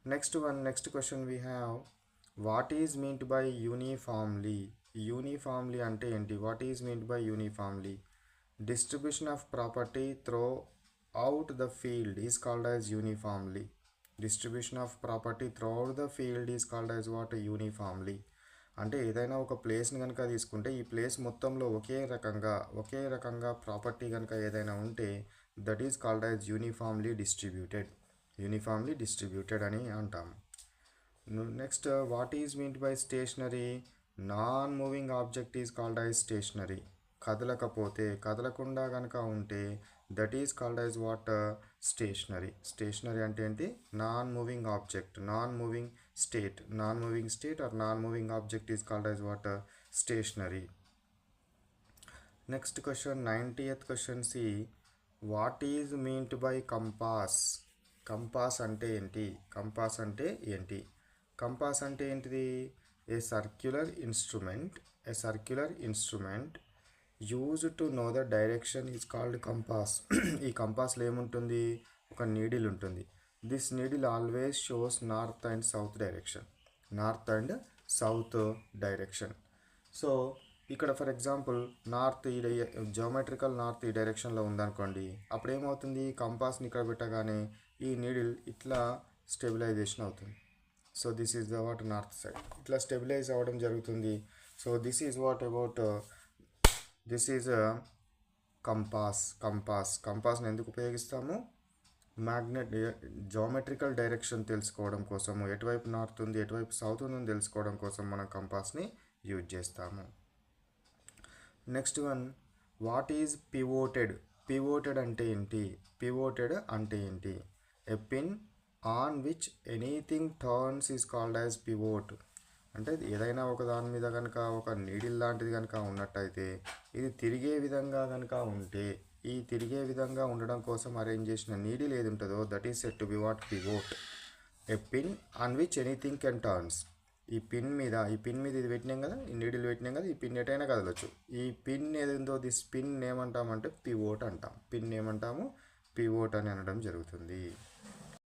Next question we have, what is meant by uniformly? Uniformly ante enti? What is meant by uniformly? Distribution of property throughout the field is called as uniformly. Distribution of property throughout the field is called as what? Uniformly. అంటే ఏదైనా ఒక ప్లేస్ని కనుక తీసుకుంటే ఈ place మొత్తంలో ఒకే రకంగా property కనుక ఏదైనా ఉంటే that is called as uniformly distributed అని అంటాము. Next, what is meant by stationary? Non moving object is called as stationary. కదలకుండా కనుక ఉంటే that is called as what? Stationary అంటే ఏంటి? Non moving object, non moving state or non moving object is called as what? Stationary. Next question, 90th question, see, what is meant by compass? Compass ante enti? Compass ante entiది? A circular instrument used to know the direction is called compass. ఈ కంపాస్లో ఏముంటుంది? ఒక needle ఉంటుంది. This needle always shows north and south direction. So ఇక్కడ for example north geometrical north ఈ డైరెక్షన్లో ఉందనుకోండి, అప్పుడు ఏమవుతుంది? కంపాస్ని ఇక్కడ పెట్టగానే ఈ నీడిల్ ఇట్లా స్టెబిలైజేషన్ అవుతుంది. So this is the what? North side ఇట్లా స్టెబిలైజ్ అవ్వడం జరుగుతుంది. So this is what about this is కంపాస్ని ఎందుకు ఉపయోగిస్తాము? జియోమెట్రికల్ డైరెక్షన్ తెలుసుకోవడం కోసము, ఎటువైపు నార్త్ ఉంది ఎటువైపు సౌత్ ఉందని తెలుసుకోవడం కోసం మనం కంపాస్ని యూజ్ చేస్తాము. Next one, what is pivoted అంటే ఏంటి? A pin on which anything turns is called as pivot. అంటే ఏదైనా ఒక దాని మీద కనుక ఒక నీడిల్ లాంటిది కనుక ఉన్నట్టయితే ఇది తిరిగే విధంగా కనుక ఉంటే, ఈ తిరిగే విధంగా ఉండడం కోసం అరేంజ్ చేసిన నీడిల్ ఏది ఉంటుందో that is set to be what? Pivot. A pin on which anything can turns. ఈ పిన్ మీద ఇది పెట్టినాం కదా, ఈ నీడిల్ పెట్టినాం కదా, ఈ పిన్ ఎటైనా కదలొచ్చు. ఈ పిన్ ఏది ఉందో పిన్ ఏమంటామంటే పివోట్ అంటాం. పిన్ ఏమంటాము? పివోట్ అని అనడం జరుగుతుంది.